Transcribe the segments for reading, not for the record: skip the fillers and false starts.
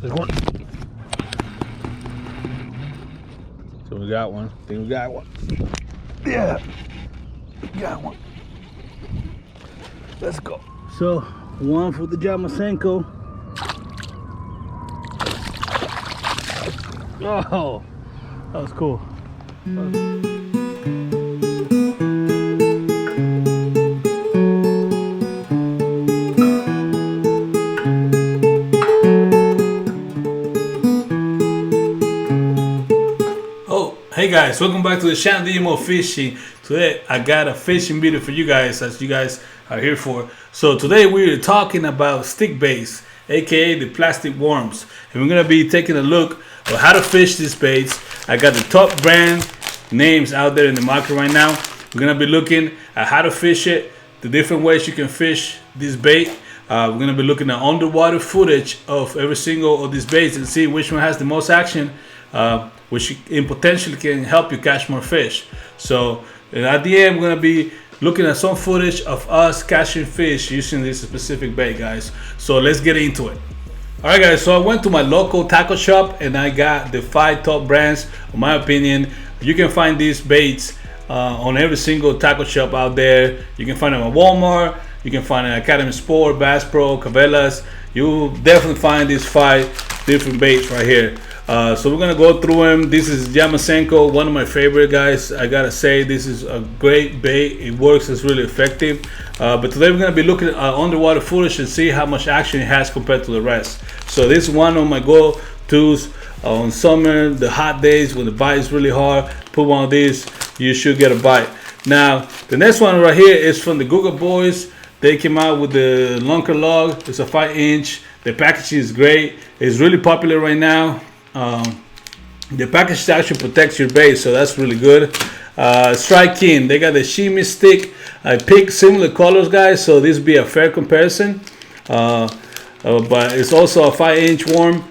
There's one. So we got one. I think we got one. Yeah. Got one. Let's go. So one for the Jamasenko. Oh, that was cool. Hey guys, welcome back to the channel djmo Fishing. Today I got a fishing video for you guys, as you guys are here for. So today we're talking about stick baits, aka the plastic worms, and we're gonna be taking a look at how to fish these baits. I got the top brand names out there in the market right now. We're gonna be looking at how to fish it, the different ways you can fish this bait. We're gonna be looking at underwater footage of every single of these baits and see which one has the most action, which in potentially can help you catch more fish. So at the end, we're gonna be looking at some footage of us catching fish using this specific bait, guys. So let's get into it. All right, guys. So I went to my local tackle shop and I got the 5 top brands. In my opinion, you can find these baits on every single tackle shop out there. You can find them at Walmart. You can find it at Academy Sport, Bass Pro, Cabela's. You'll definitely find these 5 different baits right here. So we're gonna go through them. This is Jamasenko, one of my favorite, guys. I gotta say, this is a great bait. It works, it's really effective. But today we're gonna be looking at underwater footage and see how much action it has compared to the rest. So this is one of my go-tos on summer, the hot days when the bite is really hard. Put one of these, you should get a bite. Now the next one right here is from the Google Boys. They came out with the Lunker Log. It's a 5-inch. The packaging is great. It's really popular right now. The package actually protects your bait, so that's really good. Strike King, they got the shimmy stick. I picked similar colors, guys, so this be a fair comparison. But it's also a 5-inch worm.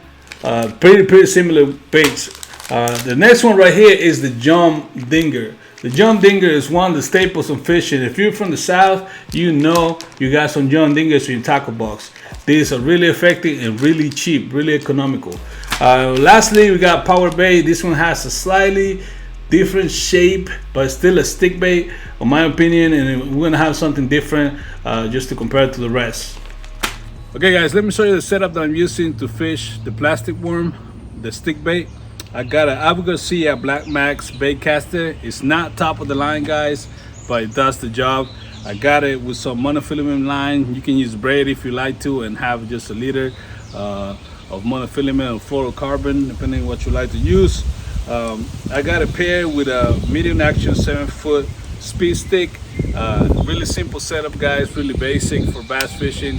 Pretty similar baits. The next one right here is the Jump Dinger. The Jump Dinger is one of the staples of fishing. If you're from the south, you know you got some Jump Dingers in your tackle box. These are really effective and really cheap, really economical. Lastly, we got Power Bait. This one has a slightly different shape, but still a stick bait, in my opinion, and we're gonna have something different just to compare it to the rest. Okay, guys, let me show you the setup that I'm using to fish the plastic worm, the stick bait. I got an Abu Garcia Black Max bait caster. It's not top of the line, guys, but it does the job. I got it with some monofilament line. You can use braid if you like to, and have just a liter of monofilament or fluorocarbon, depending on what you like to use. I got it paired with a medium action 7-foot speed stick. Really simple setup, guys, really basic for bass fishing,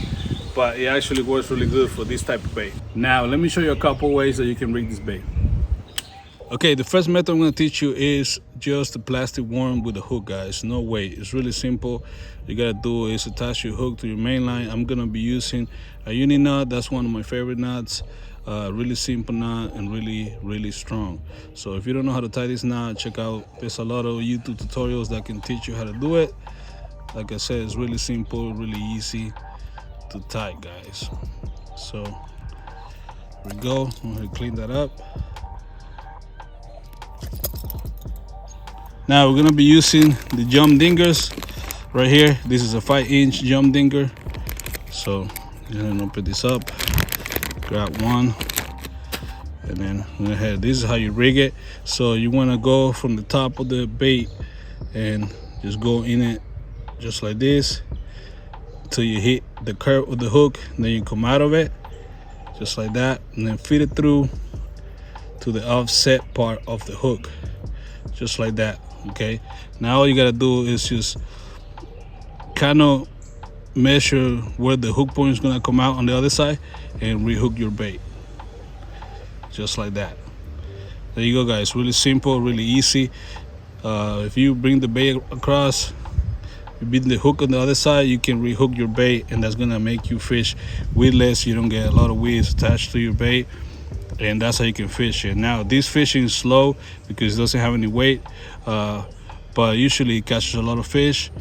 but it actually works really good for this type of bait. Now let me show you a couple ways that you can rig this bait. Okay, the first method I'm going to teach you is just a plastic worm with a hook, guys. No weight. It's really simple. You got to do is attach your hook to your main line. I'm going to be using a uni knot. That's one of my favorite knots. Really simple knot and really strong. So if you don't know how to tie this knot, check out, there's a lot of YouTube tutorials that can teach you how to do it. Like I said, it's really simple, really easy to tie, guys. So here we go. I'm going to clean that up. Now we're gonna be using the Jump Dingers right here. This is a 5-inch Jump Dinger. So you're gonna open this up, grab one, and then this is how you rig it. So you wanna go from the top of the bait and just go in it just like this till you hit the curve of the hook, and then you come out of it just like that, and then feed it through to the offset part of the hook, just like that. Okay, now all you gotta do is just kind of measure where the hook point is gonna come out on the other side and rehook your bait, just like that. There you go, guys. Really simple, really easy. If you bring the bait across, you beat the hook on the other side, you can rehook your bait, and that's gonna make you fish weedless. You don't get a lot of weeds attached to your bait, and that's how you can fish it. Now this fishing is slow because it doesn't have any weight, but usually it catches a lot of fish,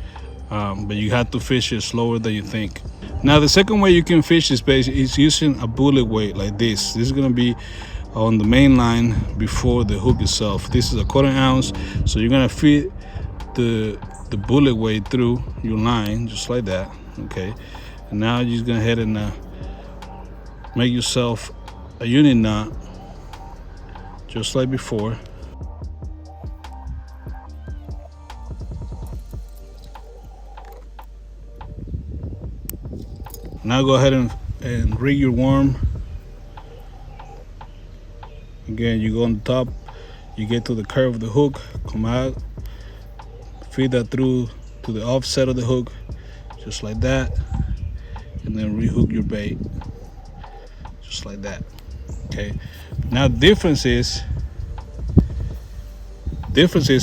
but you have to fish it slower than you think. Now the second way you can fish this bait is using a bullet weight like this. This is gonna be on the main line before the hook itself. This is a 1/4 ounce, so you're gonna feed the bullet weight through your line just like that. Okay, and now you're just gonna head and make yourself a unit knot just like before. Now go ahead and rig your worm. Again, you go on the top, you get to the curve of the hook, come out, feed that through to the offset of the hook, just like that, and then rehook your bait, just like that. Okay. Now difference is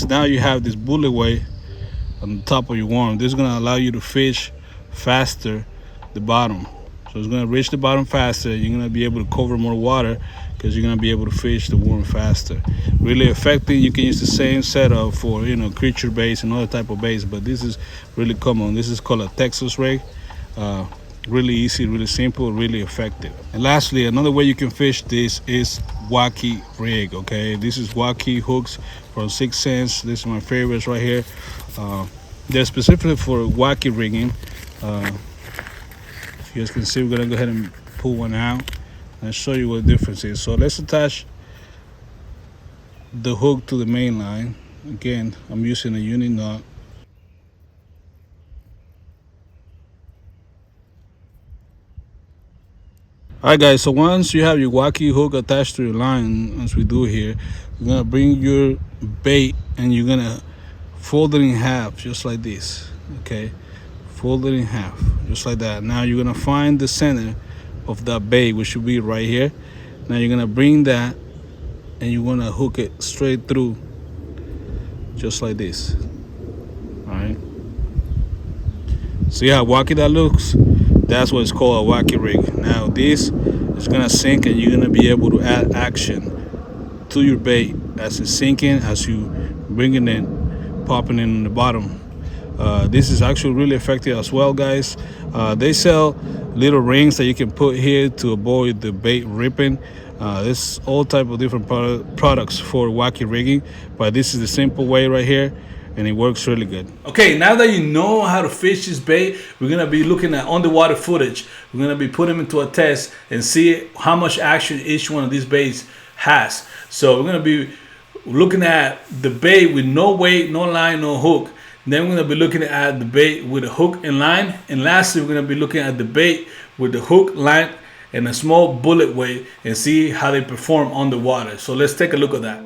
now you have this bullet weight on the top of your worm. This is gonna allow you to fish faster the bottom. So it's gonna reach the bottom faster. You're gonna be able to cover more water because you're gonna be able to fish the worm faster. Really effective. You can use the same setup for creature baits and other type of baits, but this is really common. This is called a Texas rig. Really easy, really simple, really effective. And lastly, another way you can fish this is wacky rig. Okay, this is wacky hooks from 6 cents. This is my favorites right here. They're specifically for wacky rigging. You guys can see, we're gonna go ahead and pull one out and show you what the difference is. So let's attach the hook to the main line. Again, I'm using a unit knot. Alright guys, so once you have your wacky hook attached to your line, as we do here, you're gonna bring your bait and you're gonna fold it in half, just like this. Okay, fold it in half, just like that. Now you're gonna find the center of that bait, which should be right here. Now you're gonna bring that and you're gonna hook it straight through, just like this. All right. See how wacky that looks? That's what it's called, a wacky rig. Now this is gonna sink and you're gonna be able to add action to your bait as it's sinking, as you bringing it, popping it in the bottom. This is actually really effective as well, guys. They sell little rings that you can put here to avoid the bait ripping. There's all type of different products for wacky rigging, but this is the simple way right here, and it works really good. Okay, now that you know how to fish this bait, we're gonna be looking at underwater footage. We're gonna be putting them into a test and see how much action each one of these baits has. So we're gonna be looking at the bait with no weight, no line, no hook. Then we're gonna be looking at the bait with a hook and line. And lastly, we're gonna be looking at the bait with the hook, line, and a small bullet weight and see how they perform underwater. So let's take a look at that.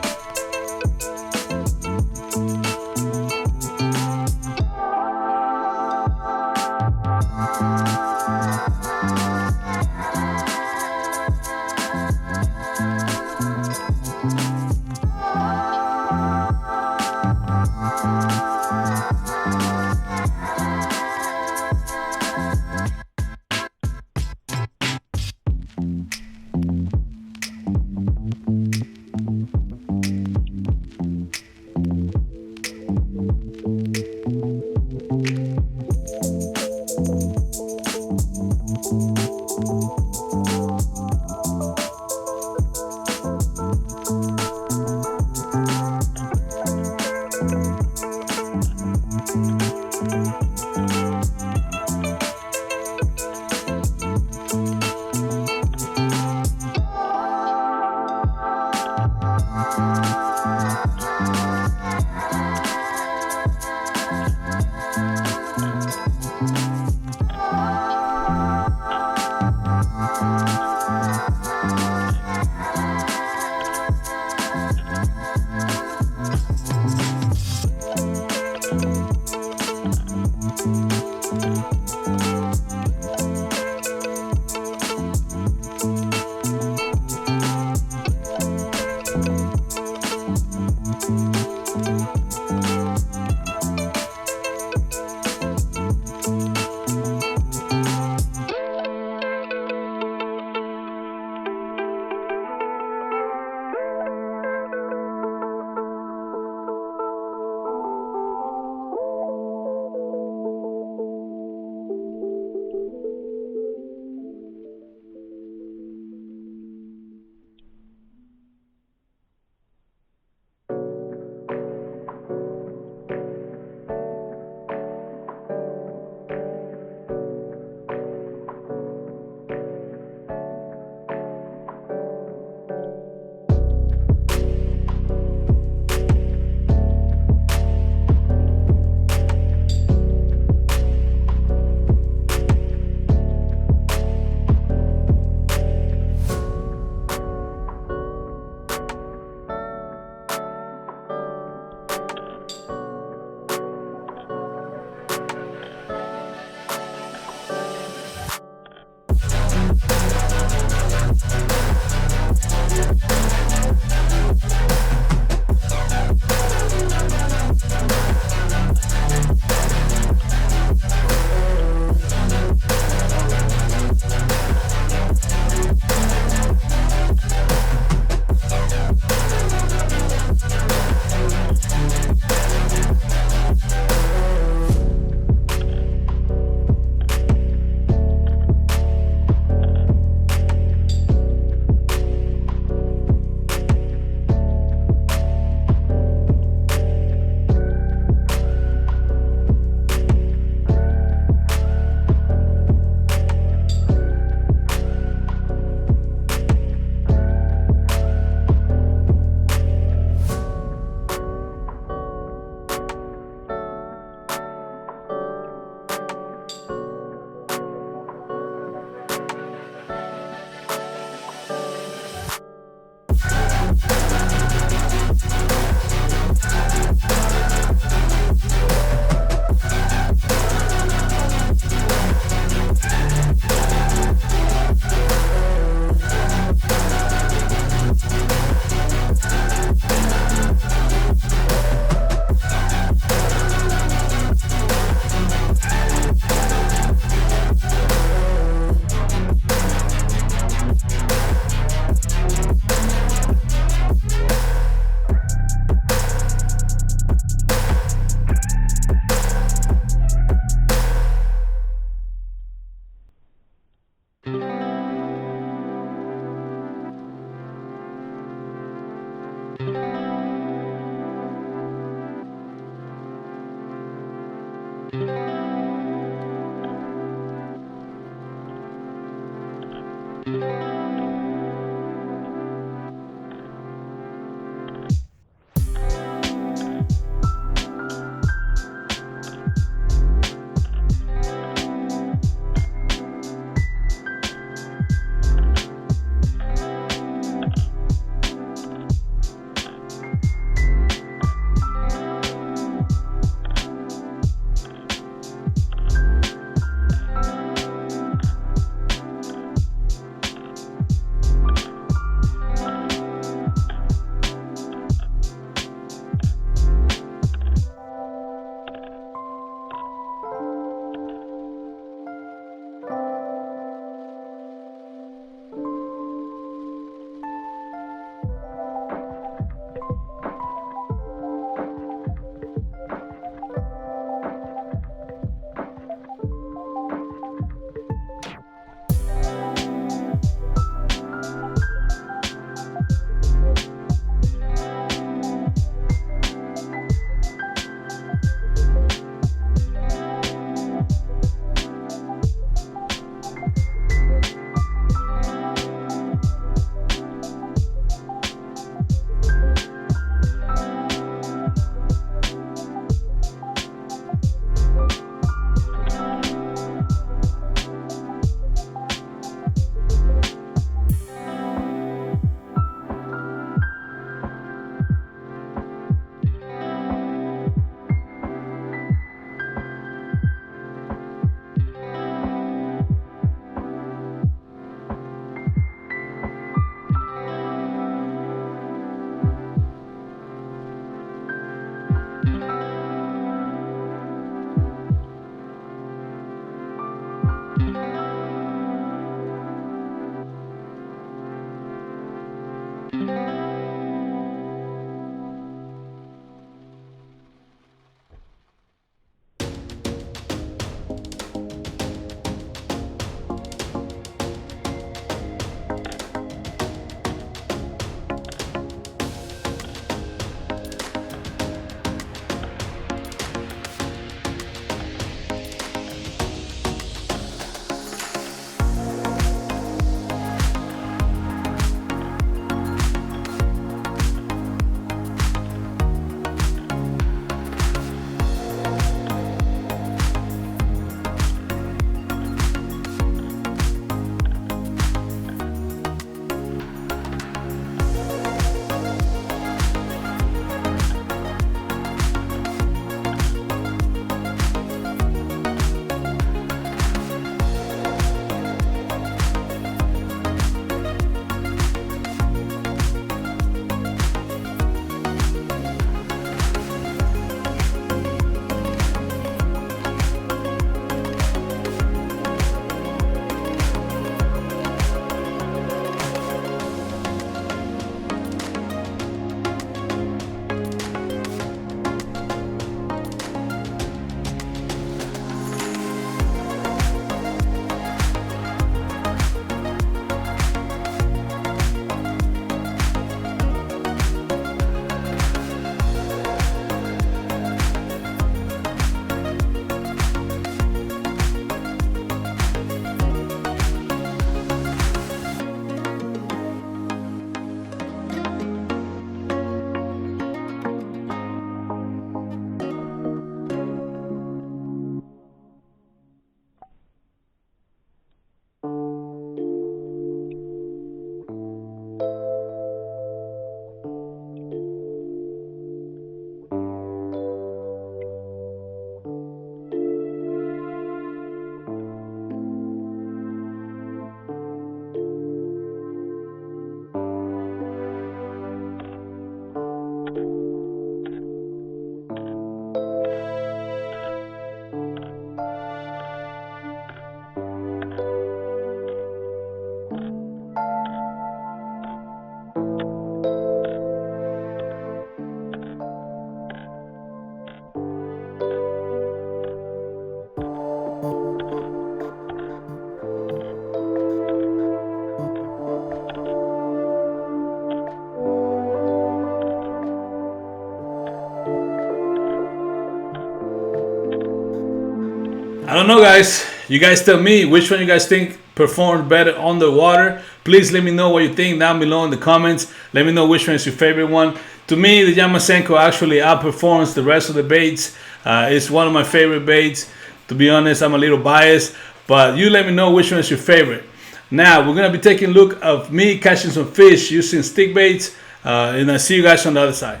I don't know, guys. You guys tell me which one you guys think performed better underwater? Please let me know what you think down below in the comments. Let me know which one is your favorite one. To me, the Yamasenko actually outperforms the rest of the baits. It's one of my favorite baits. To be honest, I'm a little biased, but you let me know which one is your favorite. Now, we're going to be taking a look of me catching some fish using stick baits, and I'll see you guys on the other side.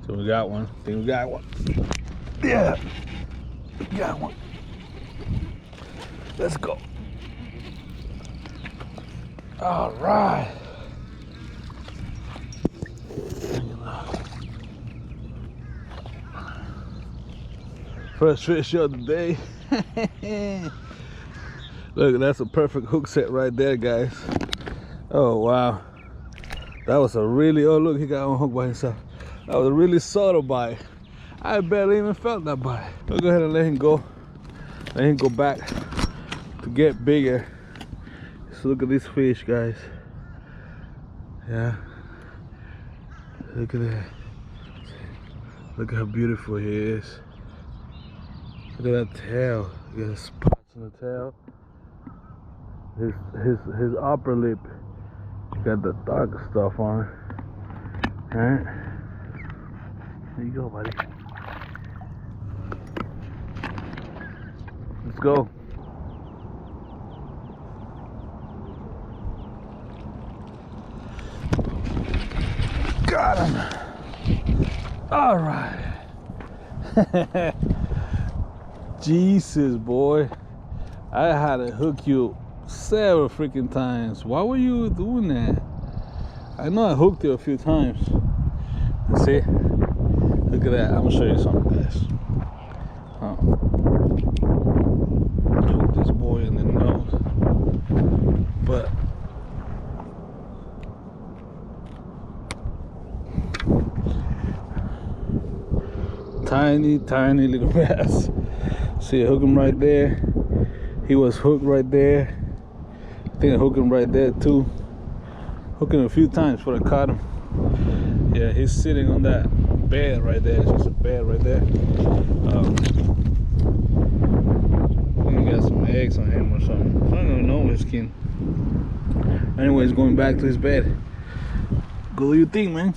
So we got one. I think we got one. Yeah, got one. Let's go. All right. First fish of the day. Look, that's a perfect hook set right there, guys. Oh, wow. That was a really, oh, look, he got on hook by himself. That was a really subtle bite. I barely even felt that bite. We'll go ahead and let him go. Let him go back to get bigger. So look at this fish, guys. Yeah. Look at that. Look at how beautiful he is. Look at that tail. Look at the spots on the tail. His upper lip got the dark stuff on it. Alright. There you go, buddy. Let's go. Got him. All right. Jesus, boy. I had to hook you several freaking times. Why were you doing that? I know I hooked you a few times. See? Look at that. I'm gonna show you something, guys. Hook this boy in the nose. But tiny little bass. See, I hook him right there. He was hooked right there. I think I hooked him right there too. Hooked him a few times before I caught him. Yeah, he's sitting on that bed right there. It's just a bed right there. He got some eggs on him or something. I don't even know his skin. Anyways, going back to his bed. Go do your thing, man.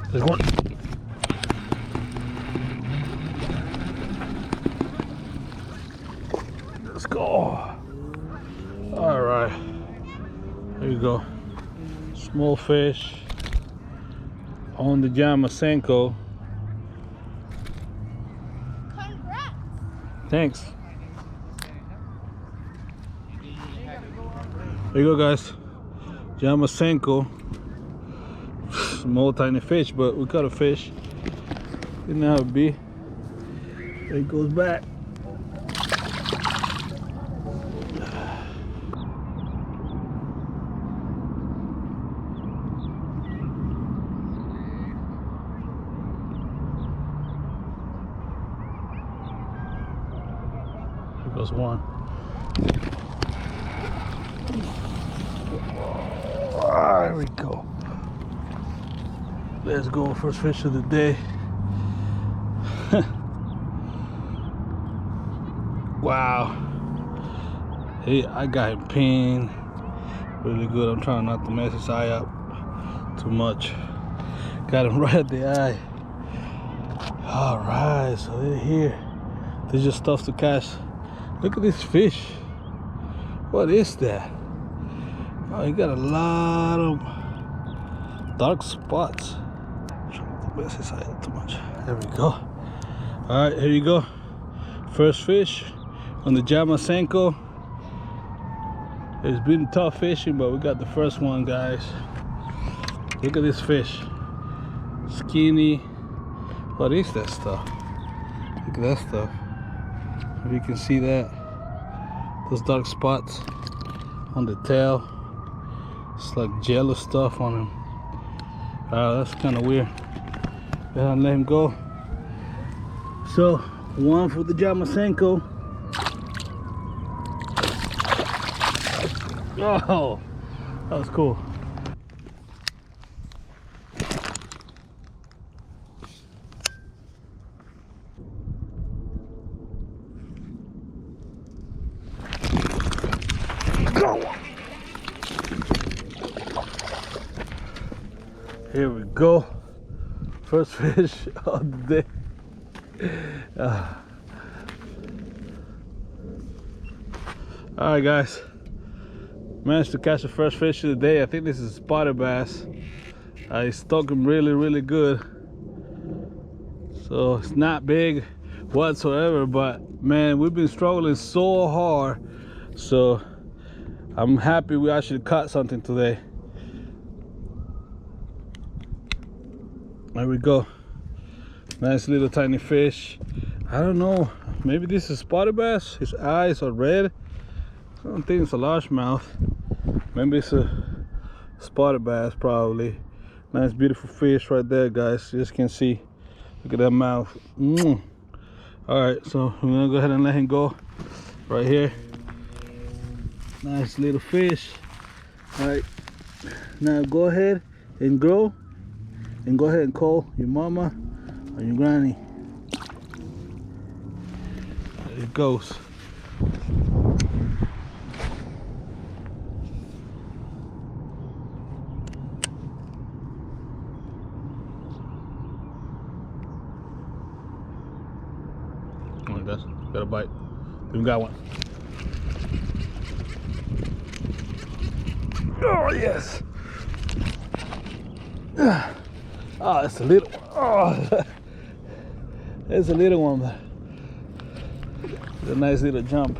There's one. Let's go. All right. There you go. Small fish on the Yamasenko. Congrats. Thanks. There you go, guys. Yamasenko. Small tiny fish, but we caught a fish. Didn't know how it be. There it goes back. There goes one. There we go. Let's go, first fish of the day. Wow. Hey, I got him pinned really good. I'm trying not to mess his eye up too much. Got him right at the eye. All right, so they're here. They're just stuff to catch. Look at this fish. What is that? Oh, he got a lot of dark spots. I'm trying not to mess his eye up too much. There we go. All right, here you go. First fish on the Jamasenko. It's been tough fishing, but we got the first one, guys. Look at this fish. Skinny. What is that stuff? Look at that stuff. If you can see that. Those dark spots on the tail. It's like jello stuff on him. That's kind of weird. Go ahead and let him go. So, one for the Jamasenko. Oh, that was cool. Go. Here we go. First fish of the day. All right, guys. Managed to catch the first fish of the day. I think this is a spotted bass. I stuck him really good. So it's not big whatsoever, but man, we've been struggling so hard. So I'm happy we actually caught something today. There we go. Nice little tiny fish. I don't know, maybe this is spotted bass. His eyes are red. I don't think it's a largemouth. Maybe it's a spotted bass, probably. Nice, beautiful fish right there, guys. You just can see. Look at that mouth. All right, so we're gonna go ahead and let him go right here. Nice little fish. All right, now go ahead and grow, and go ahead and call your mama or your granny. There it goes. Got a bite. We got one. Oh yes. Oh, it's a little one. Oh, it's a little one, but it's a nice little jump.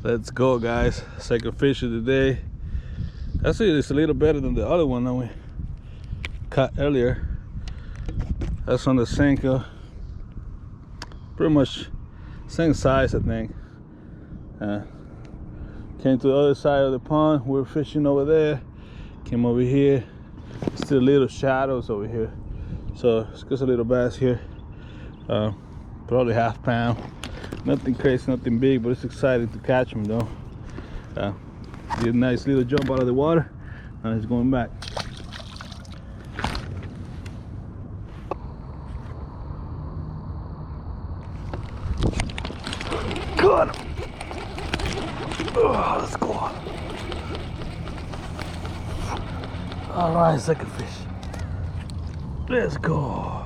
Let's go, guys. Second fish of the day. Actually, it's a little better than the other one that we caught earlier. That's on the Senko. Pretty much same size, I think. Came to the other side of the pond. We're fishing over there. Came over here. Still little shadows over here. So it's just a little bass here. Probably half pound. Nothing crazy, nothing big, but it's exciting to catch him though. Did a nice little jump out of the water. Now he's going back. Got him. Oh, let's go. All right, second fish. Let's go.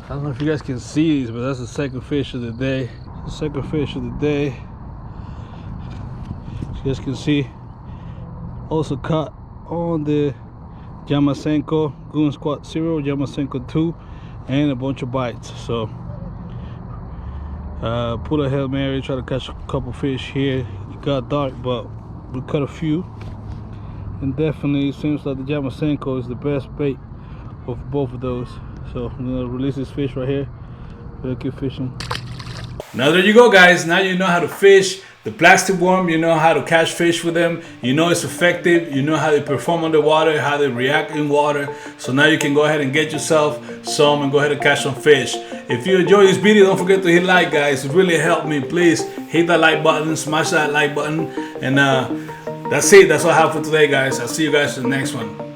I don't know if you guys can see these, but that's the second fish of the day. The second fish of the day. As you guys can see, also caught on the Jamasenko Goon Squad 0, Jamasenko 2, and a bunch of bites. So pull a Hail Mary, try to catch a couple fish here. It got dark, but we caught a few. And definitely seems like the Jamasenko is the best bait of both of those. So I'm gonna release this fish right here. We'll keep fishing. Now there you go, guys. Now you know how to fish the plastic worm. You know how to catch fish with them. You know it's effective. You know how they perform underwater, how they react in water. So now you can go ahead and get yourself some and go ahead and catch some fish. If you enjoy this video, don't forget to hit like, guys. It really helped me. Please hit that like button, smash that like button, and that's it. That's all I have for today, guys. I'll see you guys in the next one.